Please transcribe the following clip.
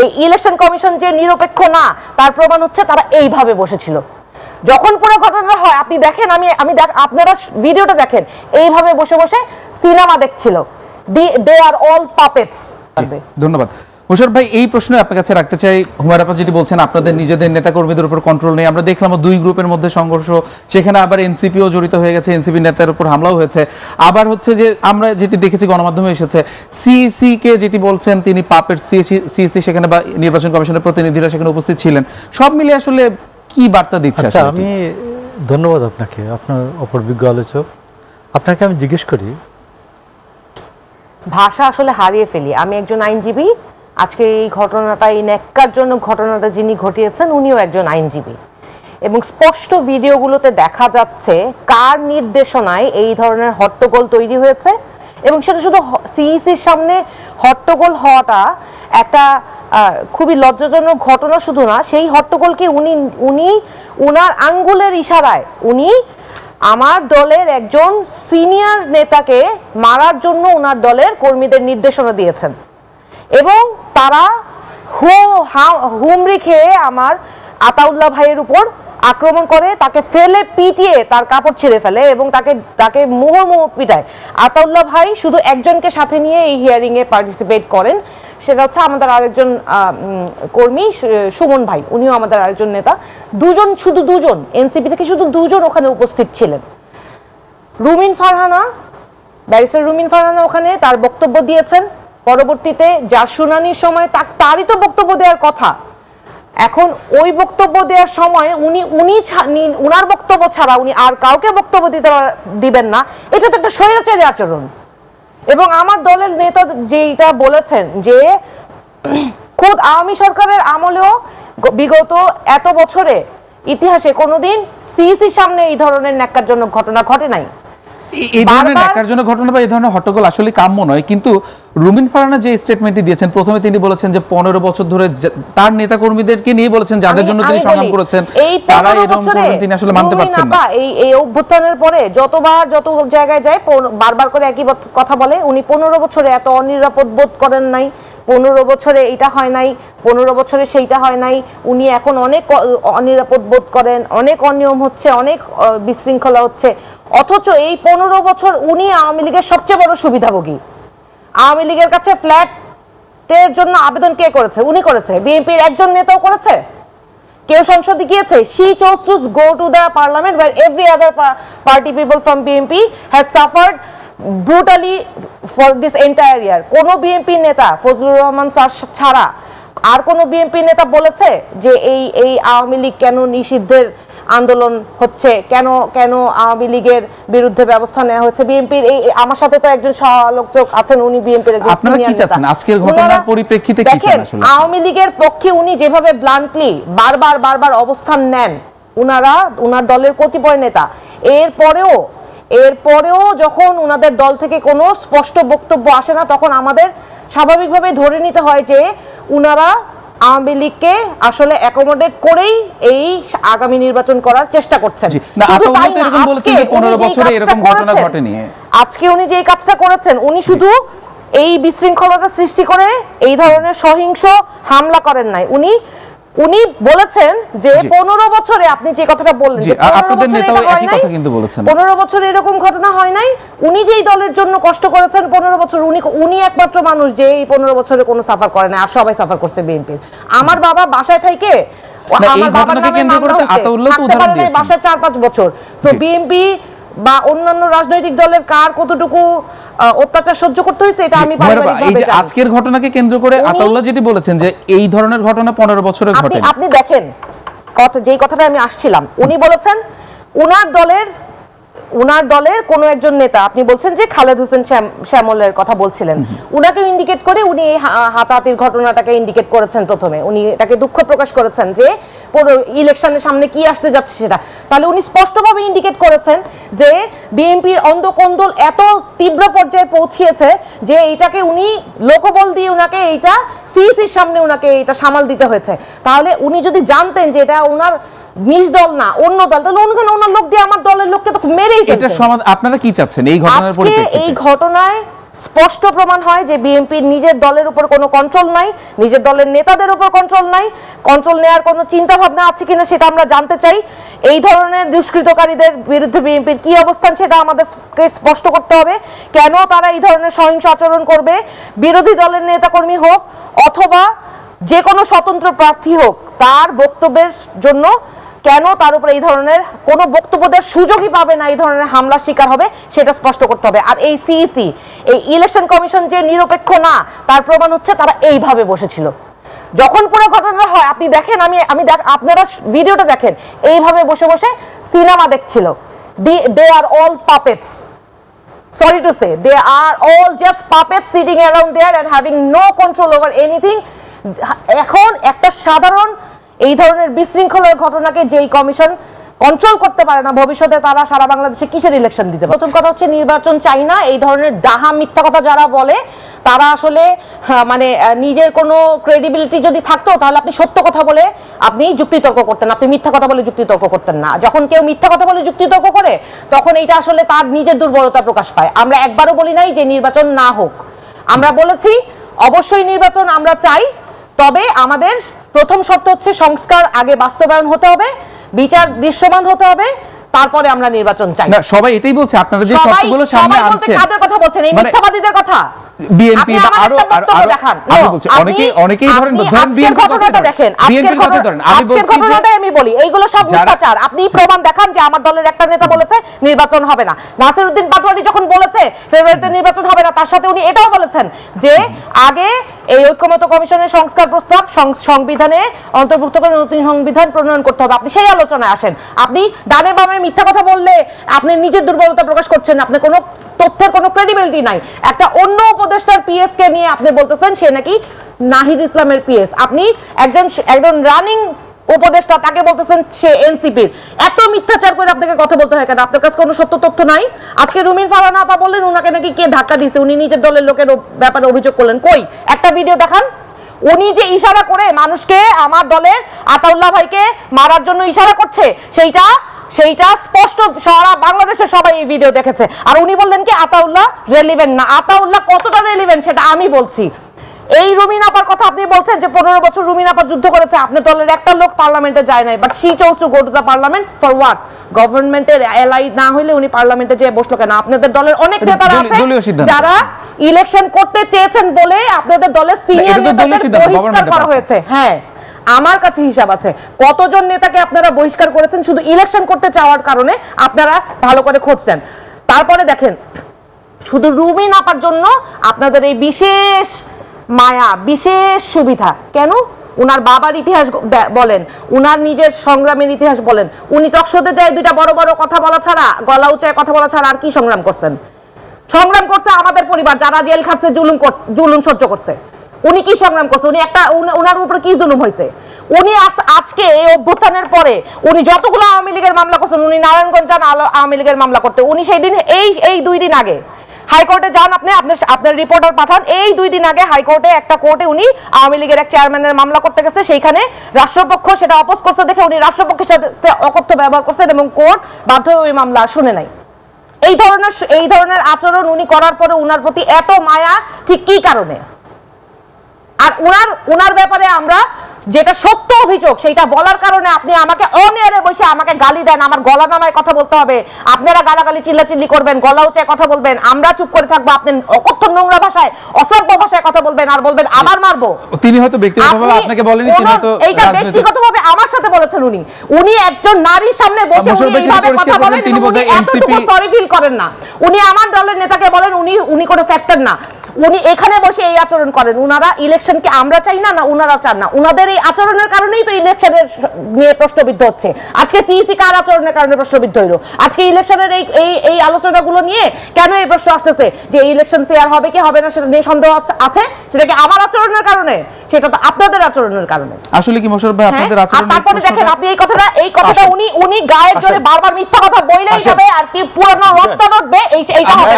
এই election commission যে নিরপেক্ষ না তার প্রমাণ হচ্ছে তারা এইভাবে বসেছিল। যখন পুরো ঘটনাটা হয় আপনি দেখেন, আপনারা ভিডিওটা দেখেন, এইভাবে বসে বসে সিনেমা দেখছিল। They are all puppets. ধন্যবাদ মোশাররফ ভাই। এই প্রশ্ন আপনার কাছে রাখতে চাই, হুমায়রা আপা যেটি বলছেন আপনাদের নিজেদের নেতাকর্মীদের উপর কন্ট্রোল নেই, আমরা দেখলাম দুই গ্রুপের মধ্যে সংঘর্ষ, সেখানে আবার এনসিপিও জড়িত হয়ে গেছে, এনসিপি নেতার উপর হামলাও হয়েছে। আবার হচ্ছে যে আমরা যেটি দেখেছি গণমাধ্যমে এসেছে, সিইসি কে যেটি বলছেন তিনি পাপের, সিইসি সেখানে বা নির্বাচন কমিশনের প্রতিনিধিরা সেখানে উপস্থিত ছিলেন, সব মিলে আসলে কি বার্তা দিচ্ছে? আচ্ছা, আমি ধন্যবাদ আপনাকে, আপনার অপরবিজ্ঞ আলোচক। আপনাকে আমি জিজ্ঞেস করি, ভাষা আসলে হারিয়ে ফেলি। আমি একজন আইনজীবী, আজকে এই ঘটনাটা, এই ন্যাক্কারজনক ঘটনাটা যিনি ঘটিয়েছেন উনিও একজন আইনজীবী, এবং স্পষ্ট ভিডিওগুলোতে দেখা যাচ্ছে কার নির্দেশনায় এই ধরনের হট্টগোল তৈরি হয়েছে। এবং সেটা শুধু সিইসির সামনে হট্টগোল হওয়াটা একটা খুবই লজ্জাজনক ঘটনা শুধু না, সেই হট্টগোলকে উনি উনার আঙ্গুলের ইশারায় উনি আমার দলের একজন সিনিয়র নেতাকে মারার জন্য উনার দলের কর্মীদের নির্দেশনা দিয়েছেন, এবং তারা হুমড়ি খেয়ে আমার আতাউল্লাহ ভাইয়ের উপর আক্রমণ করে, তাকে ফেলে পিটিয়ে তার কাপড় ছিঁড়ে ফেলে এবং তাকে মুহুর্মুহু পিটায়। আতাউল্লাহ ভাই শুধু একজনকে সাথে নিয়ে এই হিয়ারিং এ পার্টিসিপেট করেন, সেটা হচ্ছে আমাদের আরেকজন কর্মী সুমন ভাই, উনিও আমাদের আরেকজন নেতা। শুধু দুজন এনসিপি থেকে শুধু দুজন ওখানে উপস্থিত ছিলেন। ব্যারিস্টার রুমিন ফারহানা ওখানে তার বক্তব্য দিয়েছেন। পরবর্তীতে যার শুনানির সময় তারই তো বক্তব্য দেওয়ার কথা। এখন ওই বক্তব্য দেওয়ার সময় উনার বক্তব্য ছাড়া উনি আর কাউকে বক্তব্য দিবেন না, এটা তো একটা স্বৈরাচারী আচরণ। এবং আমার দলের নেতা যেটা বলেছেন যে খোদ আওয়ামী সরকারের আমলেও বিগত এত বছরে ইতিহাসে কোনোদিন সিইসির সামনে এই ধরনের ন্যাক্কারজনক ঘটনা ঘটে নাই। এই ধরনের ন্যাক্কারজনক ঘটনা বা এই ধরনের হট্টগোল আসলে কাম্য নয়, কিন্তু রুমিন ফারহানা যে স্টেটমেন্টটি দিয়েছেন, প্রথমে তিনি বলেছেন যে 15 বছর ধরে তার নেতাকর্মীদেরকে নিয়ে বলেছেন যাদের জন্য তিনি সংগ্রাম করেছেন তারা এরকম করবেন তিনি আসলে মানতে পারছেন না। এই অভ্যুত্থানের পরে যত জায়গায় যায় বারবার করে একই কথা বলে, উনি 15 বছরে এত অনিরাপদ বোধ করেন নাই, 15 বছরে এইটা হয় নাই, 15 বছরে সেইটা হয় নাই। উনি এখন অনেক অনিরাপদ বোধ করেন, অনেক অনিয়ম হচ্ছে, অনেক বিশৃঙ্খলা হচ্ছে। অথচ এই 15 বছর উনি আওয়ামী লীগের সবচেয়ে বড় সুবিধাভোগী। আওয়ামী লীগের কাছে ফ্ল্যাটের জন্য আবেদন কে করেছে? উনি করেছে। বিএনপির একজন নেতাও করেছে? কেউ সংসদে গিয়েছে? she chose to go to the parliament where every other party people from BNP has suffered brutally for this entire year. কোন বিএনপি নেতা ফজলুর রহমান স্যার ছাড়া আর কোন বিএনপি নেতা বলেছে যে এই আওয়ামী লীগ কেন নিষিদ্ধের আন্দোলন হচ্ছে, কেন আওয়ামী লীগের বিরুদ্ধে ব্যবস্থা নেওয়া হচ্ছে? বিএনপির আমার সাথে তো একজন সহ-আলোচক আছেন, উনি বিএনপির একজন আপনারা কি চাচ্ছেন আজকের ঘটনার পরিপ্রেক্ষিতে কি চান আসলে? আওয়ামী লীগের পক্ষে উনি যেভাবে ব্লান্টলি বারবার অবস্থান নেন উনার দলের কতিপয় নেতা, এরপরেও যখন উনাদের দল থেকে কোনো স্পষ্ট বক্তব্য আসে না, তখন আমাদের স্বাভাবিকভাবে ধরে নিতে হয় যে উনারা আওয়ামী লীগকে আসলে অ্যাকোমোডেট করেই এই আগামী নির্বাচন করার চেষ্টা করছেন। আজকে উনি যে কাজটা করেছেন, উনি শুধু এই বিশৃঙ্খলাটা সৃষ্টি করে এই ধরনের সহিংস হামলা করেন নাই, উনি বলেছেন যে 15 বছরে আপনি যে কথাটা বললেন যে 15 বছরে এরকম ঘটনা হয় নাই। উনি যেই দলের জন্য কষ্ট করেছেন 15 বছর, উনি একমাত্র মানুষ যে এই 15 বছরে কোনো সাফার করে না, আর সবাই সাফার করছে বিএনপি। আমার বাবা বাসায় থেকে বাসায় 4-5 বছর। সো বিএনপি বা অন্যান্য রাজনৈতিক দলের কার কতটুকু অত্যাচার সহ্য করতে হয়েছে এটা আমি এই যে আজকের ঘটনাকে কেন্দ্র করে আতাউল্লাহ যেটি বলেছেন যে এই ধরনের ঘটনা 15 বছরে ঘটে। আপনি দেখেন যেই কথাটা আমি আসছিলাম, উনি বলেছেন উনার দলের কোন একজন নেতা, আপনি বলছেন যে খালেদ হোসেন শ্যামলের কথা বলছিলেন, উনাকে ইন্ডিকেট করে উনি এই হাতাহাতির ঘটনাটাকে ইন্ডিকেট করেছেন। প্রথমে উনি এটাকে দুঃখ প্রকাশ করেছেন যে ইলেকশনের সামনে কি আসতে যাচ্ছে সেটা। তাহলে উনি স্পষ্টভাবে ইন্ডিকেট করেছেন যে বিএনপির অন্ধকন্দল এত তীব্র পর্যায়ে পৌঁছিয়েছে যে এইটাকে উনি লোকবল দিয়ে উনাকে এইটা সিইসির সামনে উনাকে এটা সামাল দিতে হয়েছে। তাহলে উনি যদি জানতেন যে এটা ওনার নিজ দল না অন্য দল, তাহলে ওনার লোক দিয়ে আমার দলের লোককে তো মেরেই ফেলতেন। আপনারা কি চাচ্ছেন এই ঘটনার পরিপ্রেক্ষিতে? এই ঘটনায় স্পষ্ট প্রমাণ হয় যে বিএনপির নিজের দলের উপর কোনো কন্ট্রোল নাই, নিজের দলের নেতাদের উপর কন্ট্রোল নাই, কন্ট্রোল নেওয়ার কোনো চিন্তা ভাবনা আছে কিনা সেটা আমরা জানতে চাই। এই ধরনের দুষ্কৃতকারীদের বিরুদ্ধে বিএনপির কি অবস্থান সেটা আমাদেরকে স্পষ্ট করতে হবে। কেন তারা এই ধরনের সহিংস আচরণ করবে? বিরোধী দলের নেতাকর্মী হোক অথবা যে কোনো স্বতন্ত্র প্রার্থী হোক, তার বক্তব্যের জন্য কেন তার উপরে এই ধরনের কোনো বক্তব্য দেওয়ার সুযোগই পাবে না, এই ধরনের হামলার শিকার হবে সেটা স্পষ্ট করতে হবে। আর এই সিইসি, এই ইলেকশন কমিশন যে নিরপেক্ষ না তার প্রমাণ হচ্ছে তারা এইভাবে বসেছিল। যখন পুরো ঘটনা হয় আপনি দেখেন, আপনারা ভিডিওটা দেখেন, এইভাবে বসে বসে সিনেমা দেখছিল। They are all puppets, sorry to say, they are all just puppets sitting around there and having no control over anything. এখন একটা সাধারণ এই ধরনের বিশৃঙ্খলার ঘটনাকে যেই কমিশন কন্ট্রোল করতে পারে না, ভবিষ্যতে তারা সারা বাংলাদেশে কিসের ইলেকশন দিতে পারে? প্রথম কথা হচ্ছে নির্বাচন চাই না, এই ধরনের ডাহা মিথ্যা কথা যারা বলে তারা আসলে মানে নিজের কোনো ক্রেডিবিলিটি যদি থাকতো তাহলে আপনি সত্য কথা বলে আপনি যুক্তিতর্ক করতেন, আপনি মিথ্যা কথা বলে যুক্তিতর্ক করতেন না। যখন কেউ মিথ্যা কথা বলে যুক্তিতর্ক করে তখন এইটা আসলে তার নিজের দুর্বলতা প্রকাশ পায়। আমরা একবারও বলি নাই যে নির্বাচন না হোক, আমরা বলেছি অবশ্যই নির্বাচন আমরা চাই, তবে আমাদের প্রথম শর্ত হচ্ছে সংস্কার আগে বাস্তবায়ন হতে হবে, বিচার দৃশ্যমান হতে হবে, তারপরে আমরা নির্বাচন চাই। না, সবাই এটাই বলছে। আপনারা যে শর্তগুলো সামনে আনছেন, কাদের কথা বলছেন? এই মিথ্যাবাদীদের কথা। বিএনপি বা আরো আমি বলছি অনেকেই ধরেন বিএনপির কথা দেখেন, বিএনপির কথা ধরেন, আমি বলছি যে আমি বলি এইগুলো সব মিথ্যাচার। আপনি প্রমাণ দেখান যে আমার দলের একটা নেতা বলেছে নির্বাচন হবে না। নাসিরউদ্দিন পাটোয়ারি যখন বলেছে ফেব্রুয়ারিতে নির্বাচন হবে না, তার সাথে উনি এটাও বলেছেন যে আগে এই ঐক্যমত্য কমিশনের সংস্কার প্রস্তাব সংবিধানে অন্তর্ভুক্ত করে নতুন সংবিধান প্রণয়ন করতে হবে। আপনি সেই আলোচনায় আসেন। আপনি ডানে বামে মিথ্যা কথা বললে আপনি নিজের দুর্বলতা প্রকাশ করছেন, আপনি কোনো তথ্যের কোনো ক্রেডিবিলিটি নাই। একটা অন্য উপদেষ্টার পিএস কে নিয়ে আপনি বলতেছেন সে নাকি নাহিদ ইসলামের পিএস। আপনি একজন রানিং উপদেষ্টা, তাকে বলতেছেন সে এনসিপির। এত মিথ্যাচার করে আপনাকে কথা বলতে হয় কেন? আপনার কাছে কোনো সত্য তথ্য নাই? আজকে রুমিন ফারহানা আপা বললেন উনাকে নাকি কে ধাক্কা দিয়েছে, উনি নিজের দলের লোকের ব্যাপারে অভিযোগ করলেন। কই একটা ভিডিও দেখান। উনি যে ইশারা করে মানুষকে, আমার দলের আতাউল্লাহ ভাইকে মারার জন্য ইশারা করছে, সেইটা স্পষ্ট সারা বাংলাদেশের সবাই এই ভিডিও দেখেছে। আর উনি বললেন কি আতাউল্লাহ রেলিভেন্ট না। আতাউল্লাহ কতটা রেলিভেন্ট সেটা আমি বলছি। এই রুমিন আপার কথা আপনি বলছেন যে 15 বছর রুমিন আপা যুদ্ধ করেছে, আপনার দলের একটা লোক পার্লামেন্টে যায় নাই, but she chose to go to the parliament for what? গভর্নমেন্টের এলাই না হইলে উনি পার্লামেন্টে যেয়ে বসলো কেন? আপনাদের দলের অনেক নেতারা আছে যারা ইলেকশন করতে চেয়েছেন বলে আপনাদের দলের সিনিয়র নেতাদের বহিষ্কার করা হয়েছে। হ্যাঁ, আমার কাছে হিসাব আছে কতজন নেতাকে আপনারা বহিষ্কার করেছেন শুধু ইলেকশন করতে চাওয়ার কারণে। আপনারা ভালো করে খোঁজ নেন। তারপরে দেখেন, শুধু রুমিন আপার জন্য আপনাদের এই বিশেষ মায়া, বিশেষ সুবিধা কেন? উনার বাবার ইতিহাস বলেন, উনার নিজের সংগ্রামের ইতিহাস বলেন। উনি টকশোতে যায় দুইটা বড় বড় কথা বলা ছাড়া, গলা উঁচায় কথা বলা ছাড়া আর কি সংগ্রাম করছেন? সংগ্রাম করছে আমাদের পরিবার যারা জেল খাচ্ছে, জুলুম সহ্য করছে। উনি কি সংগ্রাম করছে? উনি একটা উনার উপরে কি জুলুম হয়েছে? উনি আজকে এই অভ্যুত্থানের পরে উনি যতগুলো আওয়ামী লীগের মামলা করছেন, উনি নারায়ণগঞ্জ যান আওয়ামী লীগের মামলা করতে। উনি সেই দিন এই 2 দিন আগে হাইকোর্টে যান, আপনার রিপোর্টার পাঠান। এই 2 দিন আগে হাইকোর্টে একটা কোর্টে উনি আওয়ামী লীগের এক চেয়ারম্যানের মামলা করতে গেছে, সেইখানে রাষ্ট্রপক্ষ সেটা অপোজ করছে দেখে উনি রাষ্ট্রপক্ষের সাথে অকথ্য ব্যবহার করছেন এবং কোর্ট বাধ্য হয়ে ওই মামলা শুনে নাই। এই ধরনের আচরণ উনি করার পরে উনার প্রতি এত মায়া ঠিক কি কারণে? আর উনার ব্যাপারে আমরা যেটা সত্য অভিযোগ সেটা বলার কারণে আপনি আমাকে অনিয়ারে বসে আমাকে গালি দেন, আমার গলা নামায় কথা বলতে হবে, আপনারা গালাগালি চিল্লাচিল্লি করবেন, গলা উঁচায় কথা বলবেন, আমরা চুপ করে থাকবো, আপনি অকথ্য নোংরা ভাষায়, অসভ্য ভাষায় কথা বলবেন আর বলবেন আবার মারবো। তিনি হয়তো ব্যক্তিগতভাবে আপনাকে বলেননি, তিনি হয়তো এইটা ব্যক্তিগতভাবে আমার সাথে বলেছেন। উনি একজন নারীর সামনে বসে এইভাবে কথা বলেন, তিনি বোধহয় এনসিপি সরি ফিল করেন না। উনি আমার দলের নেতাকে বলেন উনি কোনো ফ্যাক্টর না, উনি এখানে বসে এই আচরণ করেন। উনারা ইলেকশনকে আমরা চাই না, না উনারা চান না। উনাদের এই আচরণের কারণেই তো ইলেকশনের নিয়ে প্রশ্নবিদ্ধ হচ্ছে। আজকে সিইসি কার আচরণের কারণে প্রশ্নবিদ্ধ হইল? আজকে ইলেকশনের এই আলোচনাগুলো নিয়ে কেন এই প্রশ্ন আসতেছে যে ইলেকশন ফেয়ার হবে কি হবে না সেটা নিয়ে সন্দেহ আছে? সেটা কি আমার আচরণের কারণে? সেটা তো আপনাদের আচরণের কারণে। আসলে কি মোশাররফ ভাই আপনাদের আচরণ? তারপরে দেখেন আপনি এই কথাটা উনি গায়ের জোরে বারবার মিথ্যা কথা বইলেই যাবে আর কি পুরনো রক্ত উঠবে, এইটা হবে।